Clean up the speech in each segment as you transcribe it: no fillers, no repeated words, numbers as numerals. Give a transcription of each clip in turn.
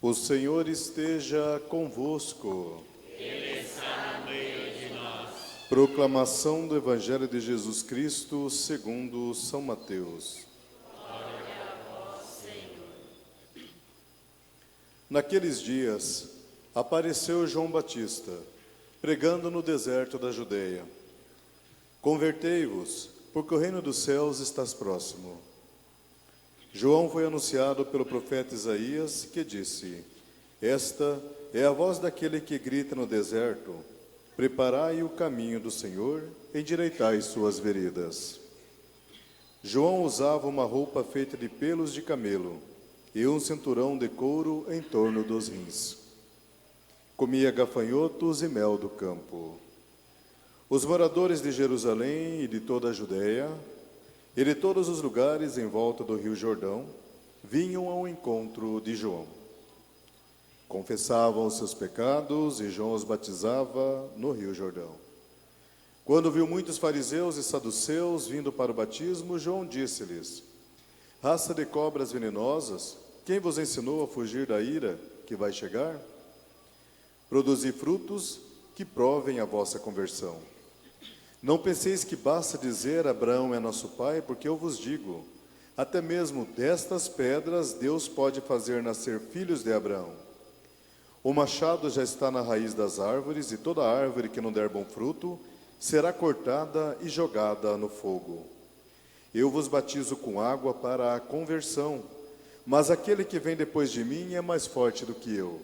O Senhor esteja convosco. Ele está no meio de nós. Proclamação do Evangelho de Jesus Cristo segundo São Mateus. Glória a vós, Senhor. Naqueles dias, apareceu João Batista, pregando no deserto da Judeia. Convertei-vos, porque o reino dos céus está próximo. João foi anunciado pelo profeta Isaías, que disse: Esta é a voz daquele que grita no deserto: Preparai o caminho do Senhor, endireitai suas veredas. João usava uma roupa feita de pelos de camelo e um cinturão de couro em torno dos rins. Comia gafanhotos e mel do campo. Os moradores de Jerusalém e de toda a Judeia e de todos os lugares em volta do rio Jordão vinham ao encontro de João. Confessavam os seus pecados e João os batizava no rio Jordão. Quando viu muitos fariseus e saduceus vindo para o batismo, João disse-lhes: Raça de cobras venenosas, quem vos ensinou a fugir da ira que vai chegar? Produzi frutos que provem a vossa conversão. Não penseis que basta dizer Abraão é nosso pai, porque eu vos digo, até mesmo destas pedras Deus pode fazer nascer filhos de Abraão. O machado já está na raiz das árvores, e toda árvore que não der bom fruto será cortada e jogada no fogo. Eu vos batizo com água para a conversão, mas aquele que vem depois de mim é mais forte do que eu.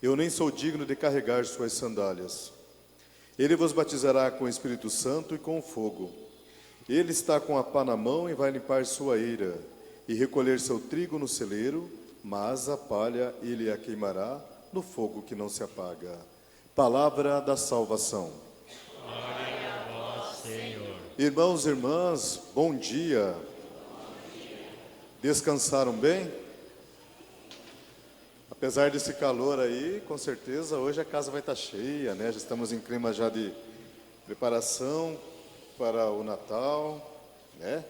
Eu nem sou digno de carregar suas sandálias. Ele vos batizará com o Espírito Santo e com fogo. Ele está com a pá na mão e vai limpar sua eira e recolher seu trigo no celeiro, mas a palha ele a queimará no fogo que não se apaga. Palavra da salvação. Glória a vós, Senhor. Irmãos e irmãs, bom dia. Descansaram bem? Apesar desse calor aí, com certeza hoje a casa vai estar cheia, né? Já estamos em clima já de preparação para o Natal, né?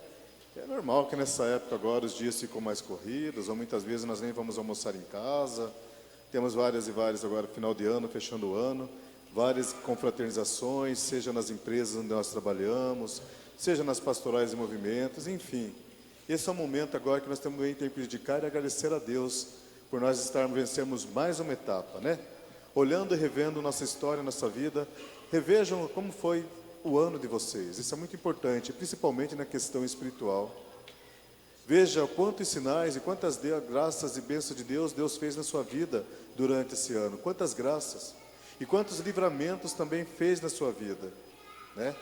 É normal que nessa época agora os dias ficam mais corridos, ou muitas vezes nós nem vamos almoçar em casa. Temos várias agora, final de ano, fechando o ano, várias confraternizações, seja nas empresas onde nós trabalhamos, seja nas pastorais e movimentos, enfim. Esse é o momento agora que nós temos tempo de dedicar e agradecer a Deus por nós vencermos mais uma etapa, né? Olhando e revendo nossa história, nossa vida, revejam como foi o ano de vocês. Isso é muito importante, principalmente na questão espiritual. Veja quantos sinais e quantas graças e bênçãos de Deus fez na sua vida durante esse ano. Quantas graças e quantos livramentos também fez na sua vida, né?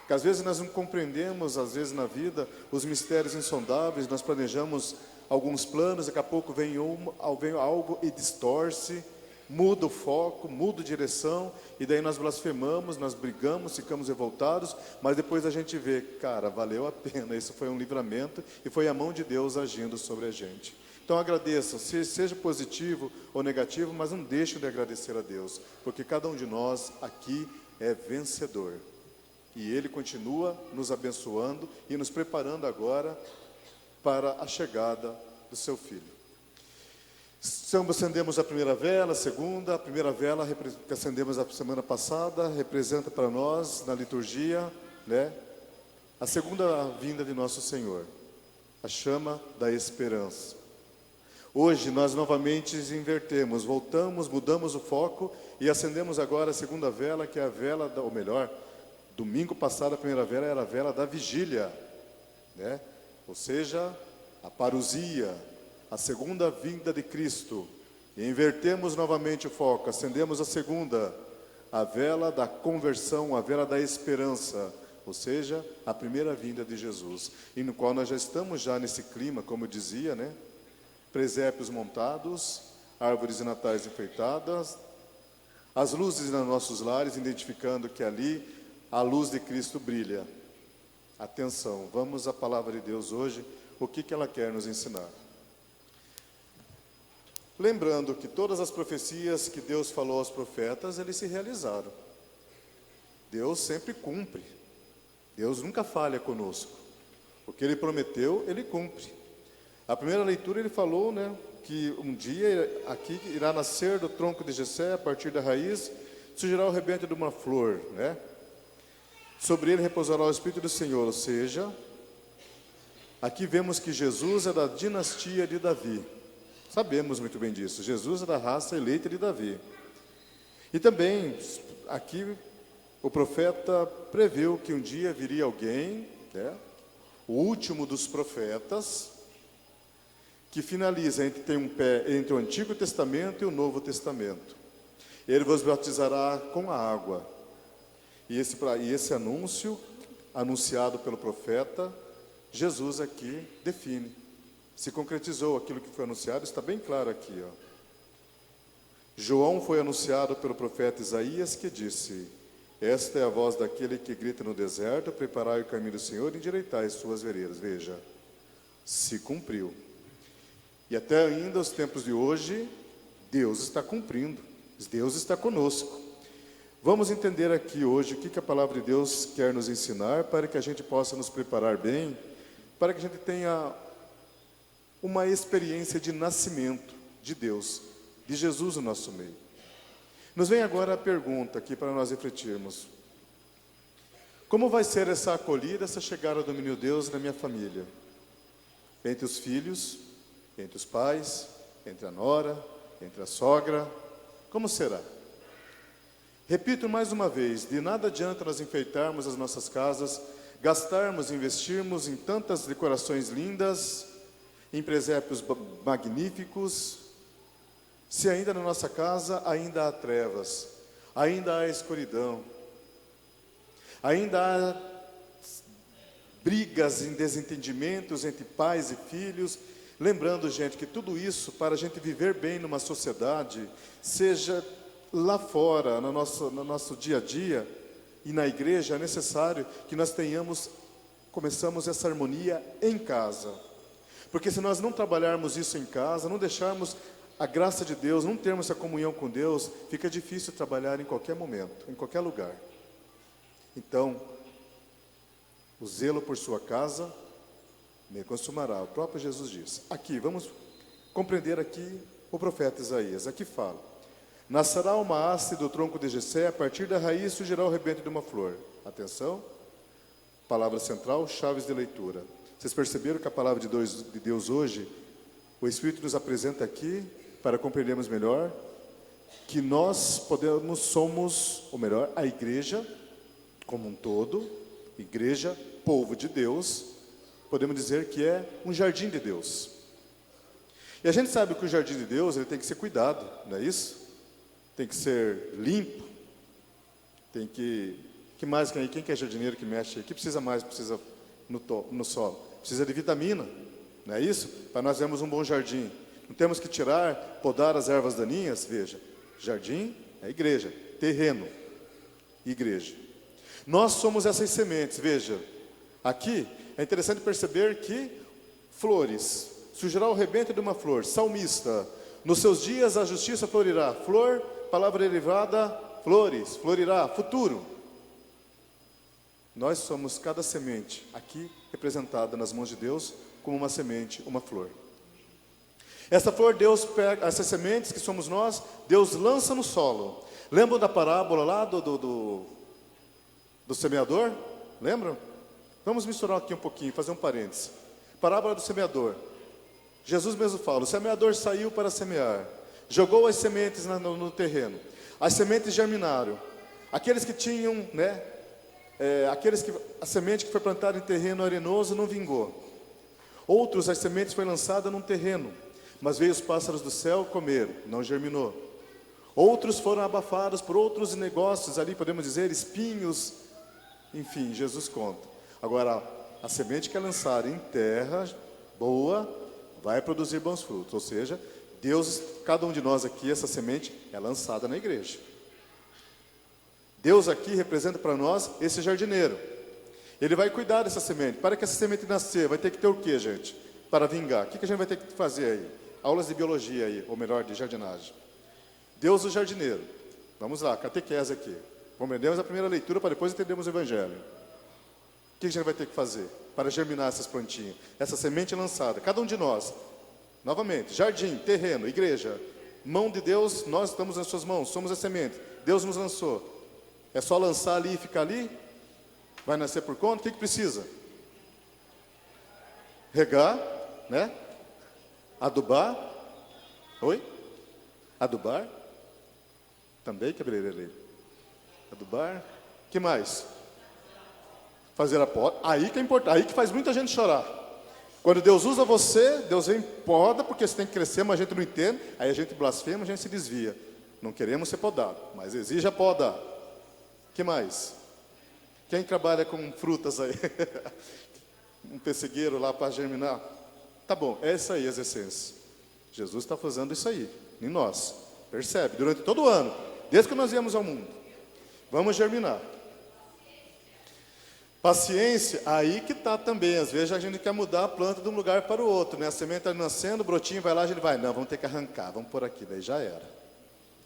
Que às vezes nós não compreendemos, às vezes na vida, os mistérios insondáveis, nós planejamos alguns planos, daqui a pouco vem algo e distorce, muda o foco, muda a direção, e daí nós blasfemamos, nós brigamos, ficamos revoltados, mas depois a gente vê, cara, valeu a pena, isso foi um livramento, e foi a mão de Deus agindo sobre a gente. Então agradeçam, seja positivo ou negativo, mas não deixe de agradecer a Deus, porque cada um de nós aqui é vencedor. E Ele continua nos abençoando e nos preparando agora para a chegada do seu Filho. Acendemos a primeira vela, a segunda. A primeira vela que acendemos a semana passada representa para nós, na liturgia, né, a segunda vinda de nosso Senhor, a chama da esperança. Hoje nós novamente invertemos, voltamos, mudamos o foco e acendemos agora a segunda vela, que é a vela, ou melhor, domingo passado a primeira vela era a vela da vigília, né? Ou seja, a parousia, a segunda vinda de Cristo. E invertemos novamente o foco, acendemos a segunda, a vela da conversão, a vela da esperança, ou seja, a primeira vinda de Jesus. E no qual nós já estamos já nesse clima, como eu dizia, né? Presépios montados, árvores de natais enfeitadas, as luzes nos nossos lares, identificando que ali a luz de Cristo brilha. Atenção, vamos à palavra de Deus hoje, o que ela quer nos ensinar. Lembrando que todas as profecias que Deus falou aos profetas, eles se realizaram. Deus sempre cumpre. Deus nunca falha conosco. O que Ele prometeu, Ele cumpre. A primeira leitura ele falou, né, que um dia aqui irá nascer do tronco de Jessé, a partir da raiz, surgirá o rebento de uma flor, né? Sobre ele repousará o Espírito do Senhor, ou seja, aqui vemos que Jesus é da dinastia de Davi. Sabemos muito bem disso. Jesus é da raça eleita de Davi. E também, aqui, o profeta previu que um dia viria alguém, né, o último dos profetas, que finaliza tem um pé entre o Antigo Testamento e o Novo Testamento. Ele vos batizará com a água. E esse anúncio, anunciado pelo profeta, Jesus aqui define. Se concretizou aquilo que foi anunciado, está bem claro aqui, ó. João foi anunciado pelo profeta Isaías, que disse: esta é a voz daquele que grita no deserto, preparai o caminho do Senhor e endireitai as suas veredas. Veja, se cumpriu. E até ainda os tempos de hoje, Deus está cumprindo, Deus está conosco. Vamos entender aqui hoje o que a palavra de Deus quer nos ensinar, para que a gente possa nos preparar bem, para que a gente tenha uma experiência de nascimento de Deus, de Jesus no nosso meio. Nos vem agora a pergunta aqui para nós refletirmos: como vai ser essa acolhida, essa chegada do menino Deus na minha família? Entre os filhos, entre os pais, entre a nora, entre a sogra, como será? Repito mais uma vez, de nada adianta nós enfeitarmos as nossas casas, gastarmos, investirmos em tantas decorações lindas, em presépios magníficos, se ainda na nossa casa ainda há trevas, ainda há escuridão, ainda há brigas e desentendimentos entre pais e filhos. Lembrando, gente, que tudo isso, para a gente viver bem numa sociedade, seja lá fora, no nosso dia a dia e na igreja, é necessário que nós começamos essa harmonia em casa. Porque se nós não trabalharmos isso em casa, não deixarmos a graça de Deus, não termos essa comunhão com Deus, fica difícil trabalhar em qualquer momento, em qualquer lugar. Então, o zelo por sua casa me consumará, o próprio Jesus diz. Aqui, vamos compreender aqui o profeta Isaías. Aqui fala: nascerá uma haste do tronco de Jessé, a partir da raiz surgirá o rebento de uma flor. Atenção, palavra central, chaves de leitura. Vocês perceberam que a palavra de Deus hoje, o Espírito nos apresenta aqui, para compreendermos melhor, que nós somos, ou melhor, a igreja como um todo, igreja, povo de Deus, podemos dizer que é um jardim de Deus. E a gente sabe que o jardim de Deus, ele tem que ser cuidado, não é isso? Tem que ser limpo, tem que mais, quem que é jardineiro que mexe aí? Que precisa mais? Precisa no solo, precisa de vitamina, não é isso? Para nós termos um bom jardim, não temos que podar as ervas daninhas. Veja, jardim é igreja, terreno, igreja. Nós somos essas sementes. Veja, aqui é interessante perceber que flores, surgirá o rebento de uma flor. Salmista: nos seus dias a justiça florirá. Flor, palavra derivada, flores, florirá, futuro. Nós somos cada semente aqui representada nas mãos de Deus como uma semente, uma flor. Essa flor, Deus pega, essas sementes que somos nós, Deus lança no solo. Lembram da parábola lá do semeador? Lembram? Vamos misturar aqui um pouquinho, fazer um parêntese. Parábola do semeador. Jesus mesmo fala: o semeador saiu para semear, jogou as sementes no terreno. As sementes germinaram. Aqueles que tinham, a semente que foi plantada em terreno arenoso não vingou. Outros, as sementes foi lançada num terreno, mas veio os pássaros do céu comer, não germinou. Outros foram abafados por outros negócios ali, podemos dizer, espinhos. Enfim, Jesus conta. Agora, a semente que é lançada em terra boa, vai produzir bons frutos. Ou seja, Deus, cada um de nós aqui, essa semente é lançada na igreja. Deus aqui representa para nós esse jardineiro. Ele vai cuidar dessa semente. Para que essa semente nascer, vai ter que ter o que, gente? Para vingar. O que a gente vai ter que fazer aí? Aulas de biologia aí, ou melhor, de jardinagem. Deus o jardineiro. Vamos lá, catequese aqui. Compreendemos a primeira leitura para depois entendermos o Evangelho. O que a gente vai ter que fazer? para germinar essas plantinhas, essa semente lançada. Cada um de nós, novamente, jardim, terreno, igreja, mão de Deus, nós estamos nas suas mãos, somos a semente, Deus nos lançou. É só lançar ali e ficar ali? Vai nascer por conta? O que precisa? Regar, né? Adubar. Oi? Adubar? Também, cabeleireiro. Adubar. Que mais? Fazer a poda. Aí que é importante. Aí que faz muita gente chorar. Quando Deus usa você, Deus vem poda, porque você tem que crescer, mas a gente não entende. Aí a gente blasfema, a gente se desvia. Não queremos ser podado, mas exige a poda. Que mais? Quem trabalha com frutas aí? Um pessegueiro lá para germinar? Tá bom, é isso aí as essências. Jesus está fazendo isso aí, em nós. Percebe? Durante todo o ano, desde que nós viemos ao mundo. Vamos germinar. Paciência, aí que está também. Às vezes a gente quer mudar a planta de um lugar para o outro, né? A semente está nascendo, o brotinho vai lá, a gente vai. Não, vamos ter que arrancar, vamos por aqui, daí já era.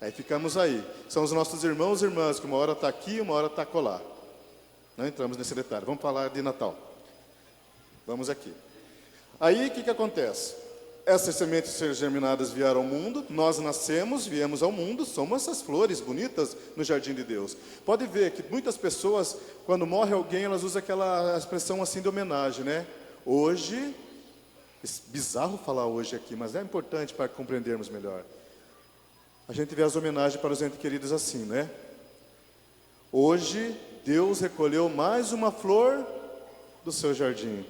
Aí ficamos aí. São os nossos irmãos e irmãs, que uma hora está aqui, uma hora está acolá. Não entramos nesse detalhe. Vamos falar de Natal. Vamos aqui. Aí o que acontece? Essas sementes germinadas vieram ao mundo, nós nascemos, viemos ao mundo, somos essas flores bonitas no jardim de Deus. Pode ver que muitas pessoas, quando morre alguém, elas usam aquela expressão assim de homenagem, né? Hoje, bizarro falar hoje aqui, mas é importante para compreendermos melhor. A gente vê as homenagens para os entes queridos assim, né? Hoje, Deus recolheu mais uma flor do seu jardim.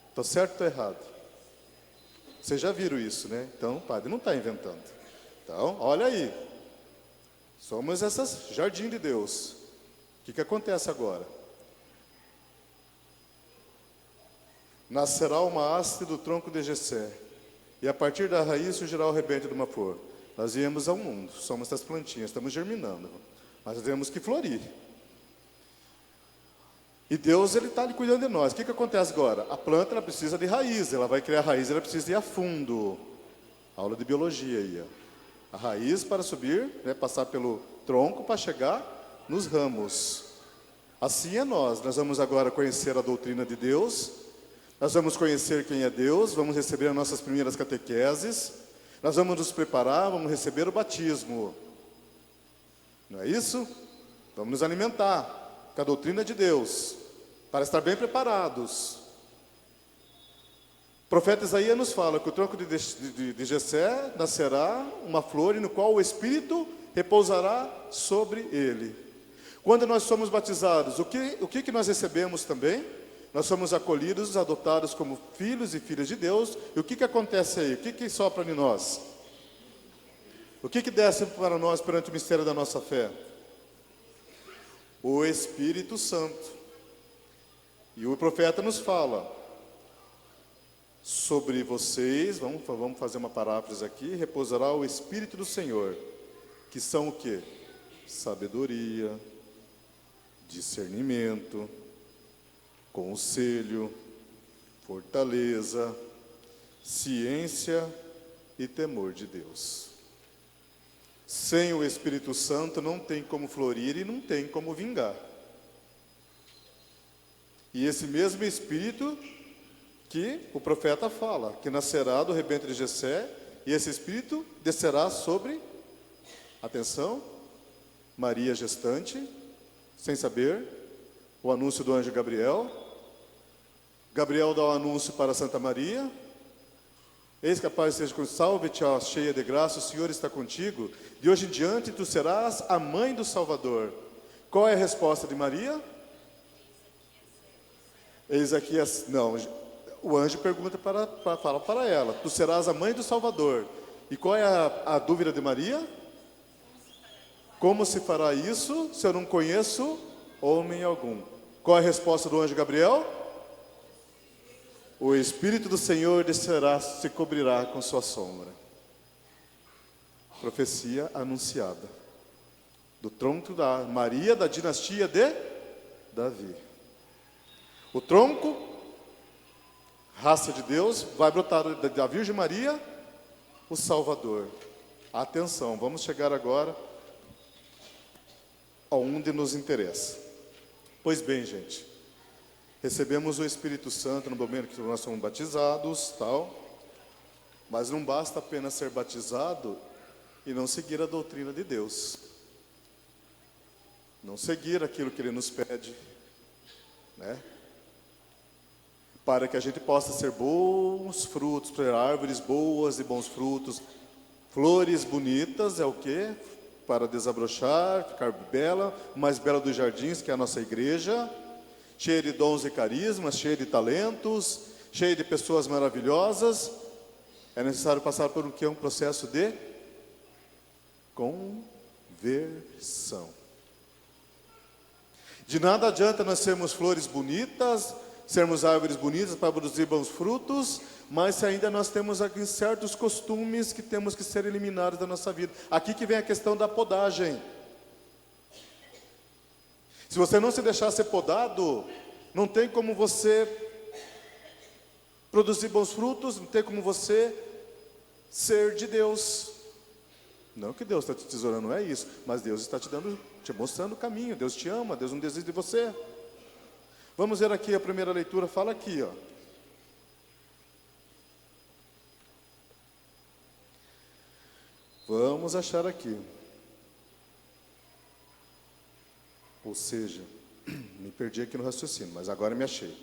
Estou certo ou estou errado? Vocês já viram isso, né? Então, o padre não está inventando. Então, olha aí. Somos essas jardim de Deus. O que acontece agora? Nascerá uma haste do tronco de Jessé, e a partir da raiz surgirá o rebento de uma flor. Nós viemos ao mundo, somos essas plantinhas, estamos germinando. Mas temos que florir. E Deus, Ele está ali cuidando de nós. O que acontece agora? A planta, ela precisa de raiz, ela vai criar raiz, ela precisa ir a fundo. Aula de biologia aí, ó. A raiz para subir, né, passar pelo tronco para chegar nos ramos. Assim é nós vamos agora conhecer a doutrina de Deus, nós vamos conhecer quem é Deus, vamos receber as nossas primeiras catequeses, nós vamos nos preparar, vamos receber o batismo. Não é isso? Vamos nos alimentar com a doutrina de Deus, para estar bem preparados. O profeta Isaías nos fala que o tronco de Jessé nascerá uma flor, no qual o Espírito repousará sobre ele. Quando nós somos batizados, o que nós recebemos também? Nós somos acolhidos, adotados como filhos e filhas de Deus. E o que acontece aí? O que sopra em nós? O que desce para nós perante o mistério da nossa fé? O Espírito Santo. E o profeta nos fala sobre vocês, vamos fazer uma paráfrase aqui, repousará o Espírito do Senhor, que são o quê? Sabedoria, discernimento, conselho, fortaleza, ciência e temor de Deus. Sem o Espírito Santo não tem como florir e não tem como vingar. E esse mesmo Espírito que o profeta fala, que nascerá do rebento de Jessé, e esse Espírito descerá sobre, atenção, Maria gestante, sem saber, o anúncio do anjo Gabriel. Gabriel dá o anúncio para Santa Maria. Eis que a paz seja contigo, salve-te, ó, cheia de graça, o Senhor está contigo. De hoje em diante tu serás a mãe do Salvador. Qual é a resposta de Maria? Eis aqui, não, o anjo pergunta fala para ela, tu serás a mãe do Salvador. E qual é a dúvida de Maria? Como se fará isso se eu não conheço homem algum? Qual é a resposta do anjo Gabriel? O Espírito do Senhor descerá, se cobrirá com sua sombra. Profecia anunciada. Do tronco da Maria, da dinastia de Davi. O tronco, raça de Deus, vai brotar da Virgem Maria, o Salvador. Atenção, vamos chegar agora aonde nos interessa. Pois bem, gente, recebemos o Espírito Santo no momento que nós somos batizados, tal. Mas não basta apenas ser batizado e não seguir a doutrina de Deus. Não seguir aquilo que Ele nos pede, né? Para que a gente possa ser bons frutos, ter árvores boas e bons frutos, flores bonitas, é o quê? Para desabrochar, ficar bela, mais bela dos jardins, que é a nossa igreja, cheia de dons e carismas, cheia de talentos, cheia de pessoas maravilhosas. É necessário passar por um processo de conversão. De nada adianta nós sermos flores bonitas, sermos árvores bonitas para produzir bons frutos, mas se ainda nós temos aqui certos costumes que temos que ser eliminados da nossa vida. Aqui que vem a questão da podagem. Se você não se deixar ser podado, não tem como você produzir bons frutos, não tem como você ser de Deus. Não que Deus está te tesourando, não é isso, mas Deus está te mostrando o caminho. Deus te ama, Deus não desiste de você. Vamos ver aqui a primeira leitura, fala aqui, ó. Vamos achar aqui. Ou seja, me perdi aqui no raciocínio, mas agora me achei.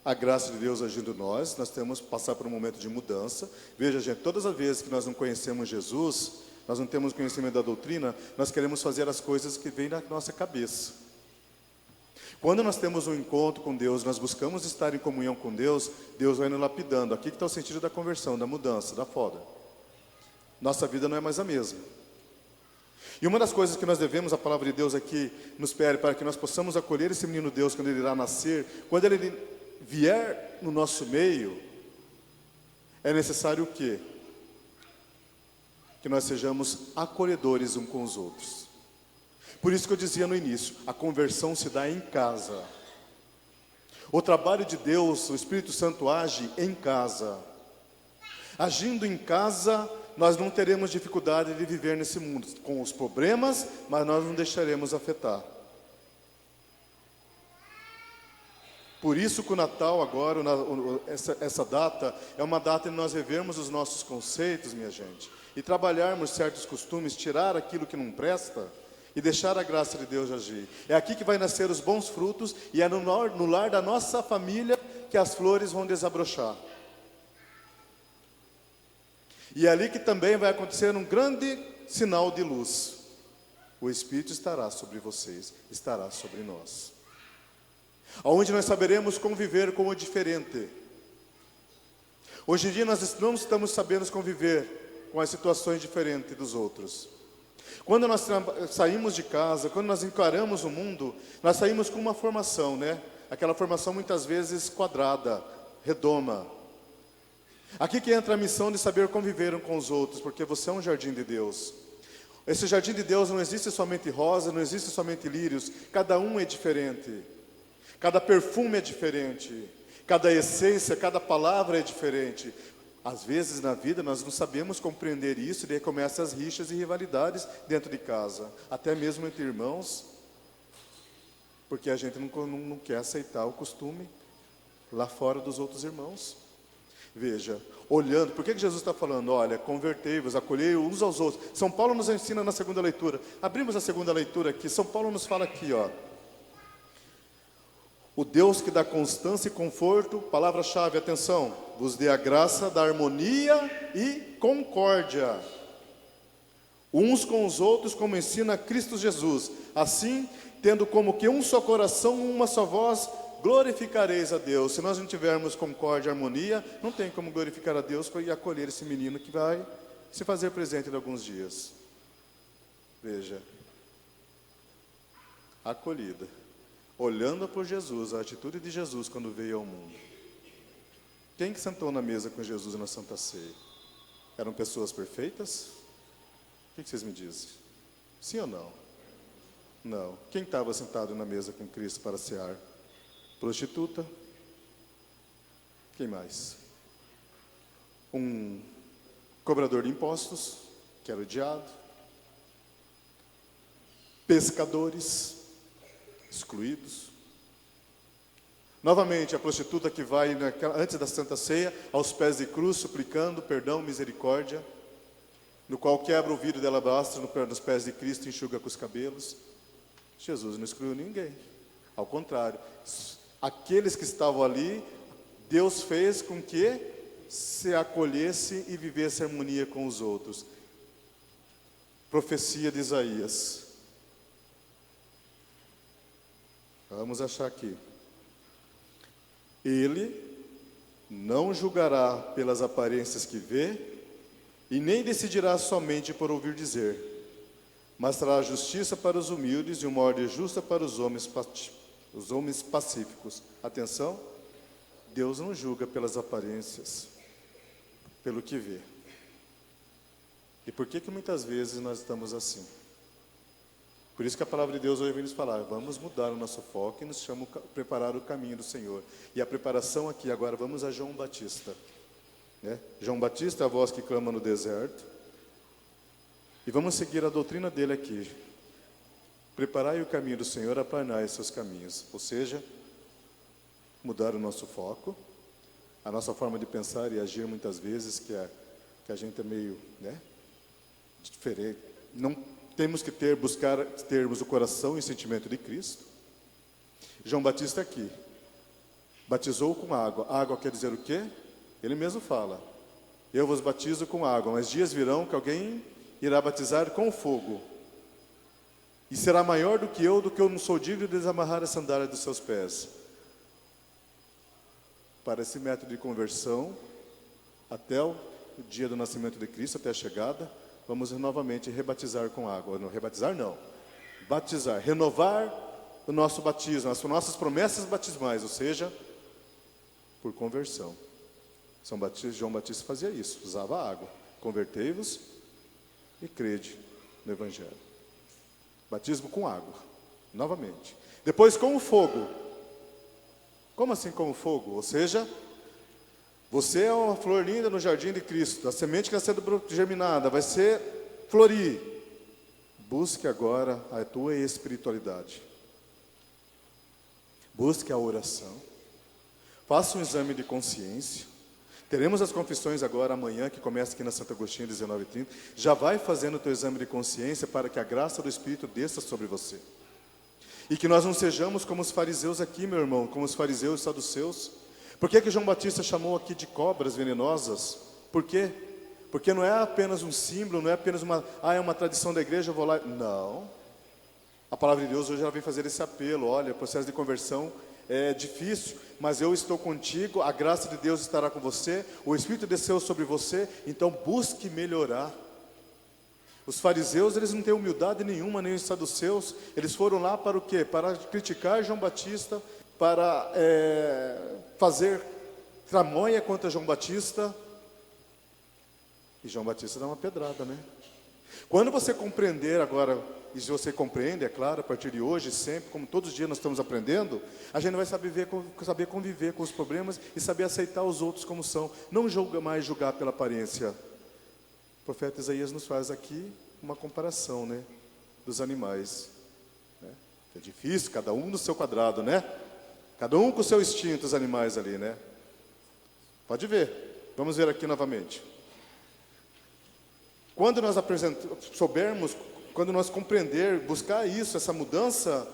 A graça de Deus agindo em nós temos que passar por um momento de mudança. Veja, gente, todas as vezes que nós não conhecemos Jesus, nós não temos conhecimento da doutrina, nós queremos fazer as coisas que vêm na nossa cabeça. Quando nós temos um encontro com Deus, nós buscamos estar em comunhão com Deus, Deus vai nos lapidando. Aqui que está o sentido da conversão, da mudança, da poda. Nossa vida não é mais a mesma. E uma das coisas que nós devemos, a palavra de Deus aqui nos pede, para que nós possamos acolher esse menino Deus quando ele irá nascer, quando ele vier no nosso meio, é necessário o quê? Que nós sejamos acolhedores uns com os outros. Por isso que eu dizia no início, a conversão se dá em casa. O trabalho de Deus, o Espírito Santo age em casa. Agindo em casa, nós não teremos dificuldade de viver nesse mundo, com os problemas, mas nós não deixaremos afetar. Por isso que o Natal agora, essa data, é uma data em nós revermos os nossos conceitos, minha gente, e trabalharmos certos costumes, tirar aquilo que não presta, e deixar a graça de Deus agir. É aqui que vai nascer os bons frutos, e é no lar da nossa família que as flores vão desabrochar. E é ali que também vai acontecer um grande sinal de luz. O Espírito estará sobre vocês, estará sobre nós. Onde nós saberemos conviver com o diferente. Hoje em dia nós não estamos sabendo conviver com as situações diferentes dos outros. Quando nós saímos de casa, quando nós encaramos o mundo, nós saímos com uma formação, né? Aquela formação muitas vezes quadrada, redoma. Aqui que entra a missão de saber conviver uns com os outros, porque você é um jardim de Deus. Esse jardim de Deus não existe somente rosa, não existe somente lírios, cada um é diferente. Cada perfume é diferente, cada essência, cada palavra é diferente. Às vezes na vida nós não sabemos compreender isso, e daí começam as rixas e rivalidades dentro de casa, até mesmo entre irmãos, porque a gente não quer aceitar o costume lá fora dos outros irmãos. Veja, olhando, por que Jesus está falando? Olha, convertei-vos, acolhei uns aos outros. São Paulo nos ensina na segunda leitura. Abrimos a segunda leitura aqui, São Paulo nos fala aqui, ó. O Deus que dá constância e conforto, palavra-chave, atenção, vos dê a graça da harmonia e concórdia, uns com os outros, como ensina Cristo Jesus. Assim, tendo como que um só coração, uma só voz, glorificareis a Deus. Se nós não tivermos concórdia e harmonia, não tem como glorificar a Deus e acolher esse menino que vai se fazer presente em alguns dias. Veja, acolhida. Olhando por Jesus, a atitude de Jesus quando veio ao mundo. Quem que sentou na mesa com Jesus na Santa Ceia? Eram pessoas perfeitas? O que vocês me dizem? Sim ou não? Não. Quem estava sentado na mesa com Cristo para cear? Prostituta? Quem mais? Um cobrador de impostos, que era odiado. Pescadores, excluídos. Novamente, a prostituta que vai antes da Santa Ceia, aos pés de cruz, suplicando perdão, misericórdia, no qual quebra o vidro de alabastro nos pés de Cristo e enxuga com os cabelos. Jesus não excluiu ninguém. Ao contrário, aqueles que estavam ali, Deus fez com que se acolhesse e vivesse em harmonia com os outros. Profecia de Isaías. Vamos achar aqui. Ele não julgará pelas aparências que vê, e nem decidirá somente por ouvir dizer, mas trará justiça para os humildes e uma ordem justa para os homens pacíficos. Atenção, Deus não julga pelas aparências, pelo que vê. E por que muitas vezes nós estamos assim? Por isso que a palavra de Deus hoje vem nos falar, vamos mudar o nosso foco e nos chama a preparar o caminho do Senhor. E a preparação aqui, agora vamos a João Batista. Né? João Batista é a voz que clama no deserto. E vamos seguir a doutrina dele aqui. Preparai o caminho do Senhor, aplanai seus caminhos. Ou seja, mudar o nosso foco, a nossa forma de pensar e agir muitas vezes, que a gente é meio, né, diferente. Não temos que buscar termos o coração e o sentimento de Cristo. João Batista aqui batizou com água. Água quer dizer o quê? Ele mesmo fala, eu vos batizo com água, mas dias virão que alguém irá batizar com fogo, e será maior do que eu não sou digno de desamarrar a sandália dos seus pés. Para esse método de conversão, até o dia do nascimento de Cristo, até a chegada, vamos novamente rebatizar com água. Não, rebatizar não, batizar, renovar o nosso batismo, as nossas promessas batismais, ou seja, por conversão. João Batista fazia isso, usava água. Convertei-vos e crede no Evangelho. Batismo com água, novamente. Depois com o fogo. Como assim com o fogo? Ou seja, você é uma flor linda no jardim de Cristo. A semente que está sendo germinada vai ser florir. Busque agora a tua espiritualidade. Busque a oração. Faça um exame de consciência. Teremos as confissões agora amanhã, que começa aqui na Santo Agostinho, 19h30. Já vai fazendo o teu exame de consciência para que a graça do Espírito desça sobre você. E que nós não sejamos como os fariseus aqui, meu irmão, como os fariseus e saduceus. Por que João Batista chamou aqui de cobras venenosas? Por quê? Porque não é apenas um símbolo, não é apenas é uma tradição da igreja, eu vou lá. Não. A palavra de Deus hoje ela vem fazer esse apelo. Olha, o processo de conversão é difícil, mas eu estou contigo, a graça de Deus estará com você, o Espírito desceu sobre você, então busque melhorar. Os fariseus, eles não têm humildade nenhuma, nem os saduceus, eles foram lá para o quê? Para criticar João Batista, para fazer tramóia contra João Batista, e João Batista dá uma pedrada, né? Quando você compreender agora, e se você compreende, é claro, a partir de hoje, sempre, como todos os dias nós estamos aprendendo, a gente vai saber conviver com os problemas e saber aceitar os outros como são. Não mais julgar pela aparência. O profeta Isaías nos faz aqui uma comparação, né, dos animais. Né? É difícil, cada um no seu quadrado, né? Cada um com o seu instinto, os animais ali, né? Pode ver. Vamos ver aqui novamente. Quando nós soubermos, quando nós compreender, buscar isso, essa mudança,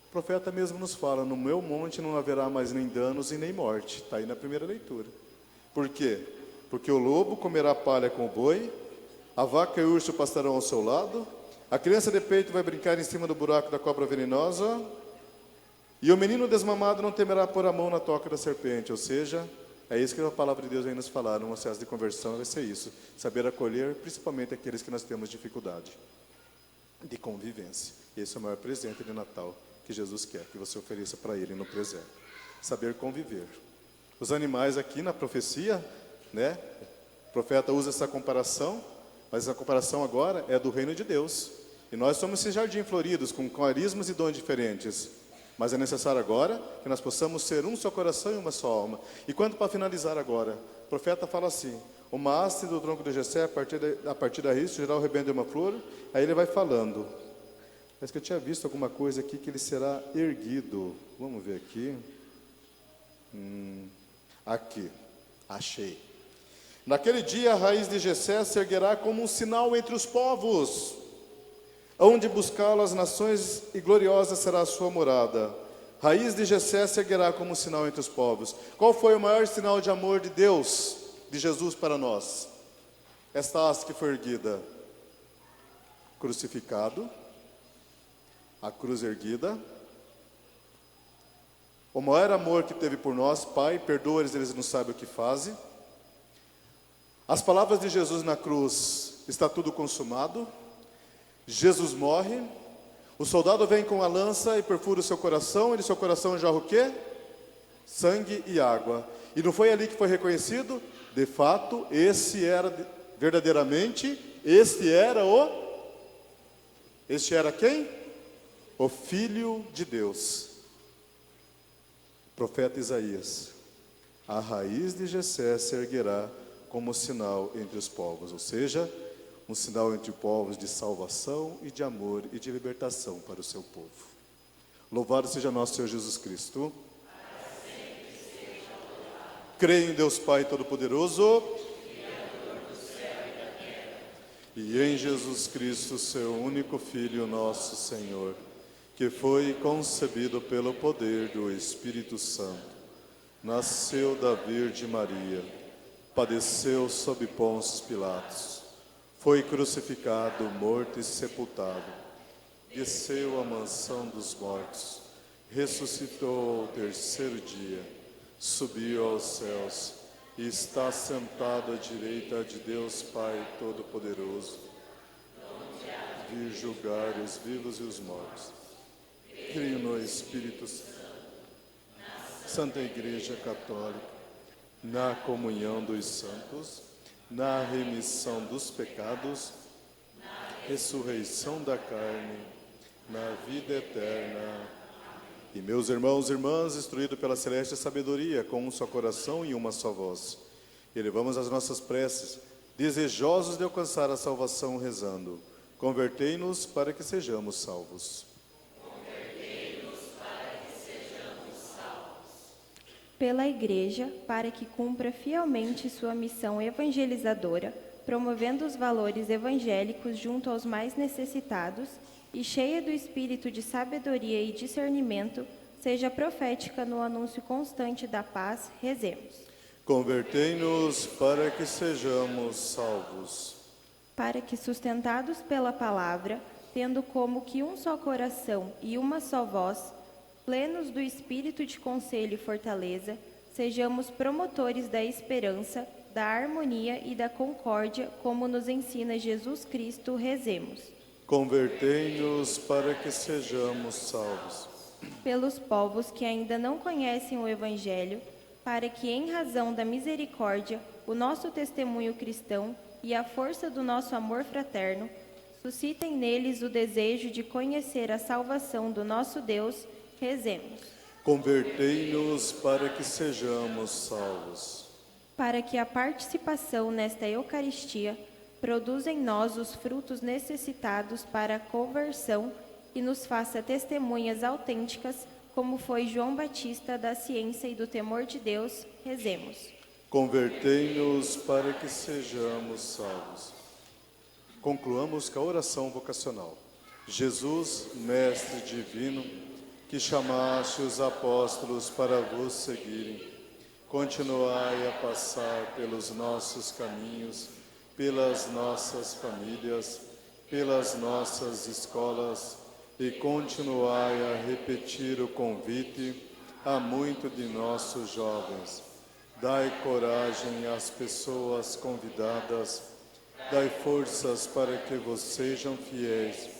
o profeta mesmo nos fala, no meu monte não haverá mais nem danos e nem morte. Está aí na primeira leitura. Por quê? Porque o lobo comerá palha com o boi, a vaca e o urso pastarão ao seu lado, a criança de peito vai brincar em cima do buraco da cobra venenosa, e o menino desmamado não temerá pôr a mão na toca da serpente. Ou seja, é isso que a palavra de Deus vem nos falar, no processo de conversão vai ser isso, saber acolher principalmente aqueles que nós temos dificuldade de convivência. Esse é o maior presente de Natal que Jesus quer que você ofereça para Ele no presente, saber conviver. Os animais aqui na profecia, né, o profeta usa essa comparação, mas a comparação agora é do reino de Deus, e nós somos esse jardim floridos, com carismas e dons diferentes. Mas é necessário agora que nós possamos ser um só coração e uma só alma. E quanto para finalizar agora, o profeta fala assim, uma haste do tronco de Jessé, a partir da raiz, gerar o rebento de uma flor. Aí ele vai falando. Parece que eu tinha visto alguma coisa aqui, que ele será erguido. Vamos ver aqui. Aqui, achei. Naquele dia a raiz de Jessé se erguerá como um sinal entre os povos. Hão de buscá-lo as nações e gloriosa será a sua morada. Raiz de Jessé se erguerá como um sinal entre os povos. Qual foi o maior sinal de amor de Deus, de Jesus para nós? Esta haste que foi erguida. Crucificado, a cruz erguida. O maior amor que teve por nós, Pai, perdoa-lhes, eles não sabem o que fazem. As palavras de Jesus na cruz, está tudo consumado. Jesus morre, o soldado vem com a lança e perfura o seu coração, e do seu coração jorra o quê? Sangue e água. E não foi ali que foi reconhecido? De fato, esse era verdadeiramente, este era quem? O Filho de Deus. Profeta Isaías, a raiz de Jessé se erguerá como sinal entre os povos, ou seja, um sinal entre povos de salvação e de amor e de libertação para o seu povo. Louvado seja nosso Senhor Jesus Cristo. Creio em Deus Pai Todo-Poderoso e em Jesus Cristo, seu único Filho, nosso Senhor, que foi concebido pelo poder do Espírito Santo, nasceu da Virgem Maria, padeceu sob Pôncio Pilatos, foi crucificado, morto e sepultado, desceu à mansão dos mortos, ressuscitou ao terceiro dia, subiu aos céus e está sentado à direita de Deus Pai Todo-Poderoso, vir julgar os vivos e os mortos. Creio no Espírito Santo, Santa Igreja Católica, na comunhão dos santos, na remissão dos pecados, ressurreição da carne, na vida eterna. E meus irmãos e irmãs, instruídos pela celeste sabedoria, com um só coração e uma só voz, elevamos as nossas preces, desejosos de alcançar a salvação, rezando: convertei-nos para que sejamos salvos. Pela Igreja, para que cumpra fielmente sua missão evangelizadora, promovendo os valores evangélicos junto aos mais necessitados, e cheia do espírito de sabedoria e discernimento, seja profética no anúncio constante da paz, rezemos. Convertei-nos para que sejamos salvos. Para que, sustentados pela palavra, tendo como que um só coração e uma só voz, plenos do espírito de conselho e fortaleza, sejamos promotores da esperança, da harmonia e da concórdia, como nos ensina Jesus Cristo, rezemos. Convertei-nos para que sejamos salvos. Pelos povos que ainda não conhecem o Evangelho, para que, em razão da misericórdia, o nosso testemunho cristão e a força do nosso amor fraterno, suscitem neles o desejo de conhecer a salvação do nosso Deus, rezemos. Convertei-nos para que sejamos salvos. Para que a participação nesta Eucaristia produza em nós os frutos necessitados para a conversão e nos faça testemunhas autênticas, como foi João Batista da ciência e do temor de Deus, rezemos. Convertei-nos para que sejamos salvos. Concluamos com a oração vocacional. Jesus, Mestre Divino, que chamaste os apóstolos para vos seguirem, continuai a passar pelos nossos caminhos, pelas nossas famílias, pelas nossas escolas, e continuai a repetir o convite a muitos de nossos jovens. Dai coragem às pessoas convidadas, dai forças para que vos sejam fiéis,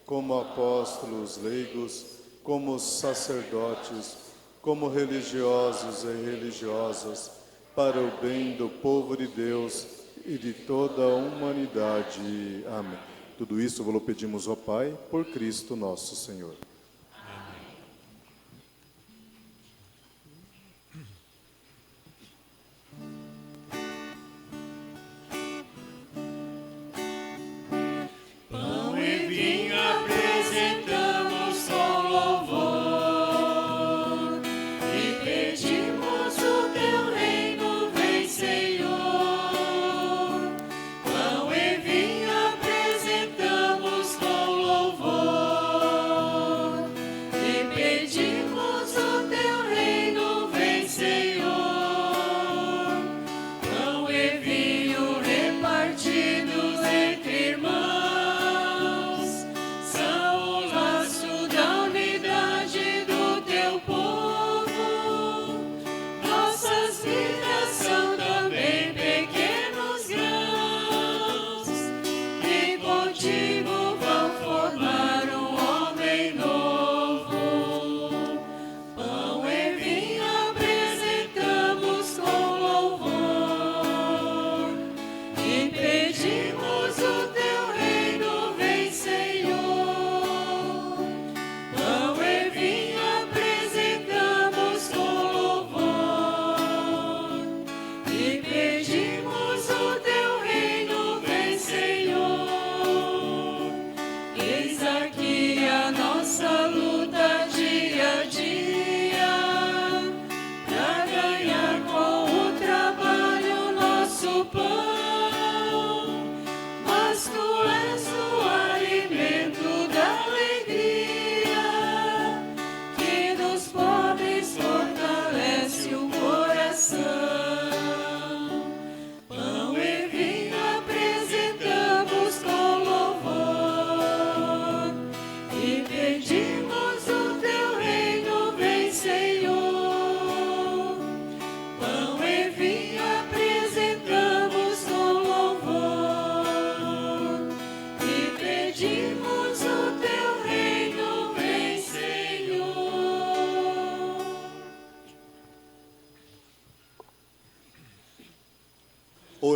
como apóstolos leigos, como sacerdotes, como religiosos e religiosas, para o bem do povo de Deus e de toda a humanidade. Amém. Tudo isso vos pedimos, ó Pai, por Cristo nosso Senhor. Pão e vinho apresentamos com louvor e pedimos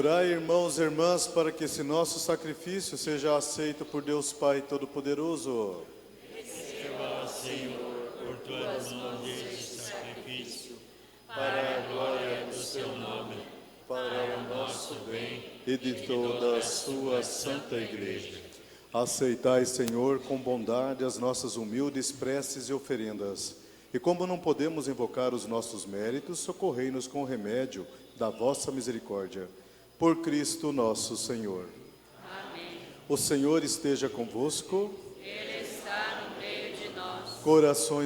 Orai, irmãos e irmãs, para que esse nosso sacrifício seja aceito por Deus Pai Todo-Poderoso. Receba, Senhor, por tuas mãos este sacrifício, para a glória do seu nome, para o nosso bem E de toda a sua santa Igreja. Aceitai, Senhor, com bondade as nossas humildes preces e oferendas. E como não podemos invocar os nossos méritos, socorrei-nos com o remédio da vossa misericórdia. Por Cristo nosso Senhor. Amém. O Senhor esteja convosco. Ele está no meio de nós. Corações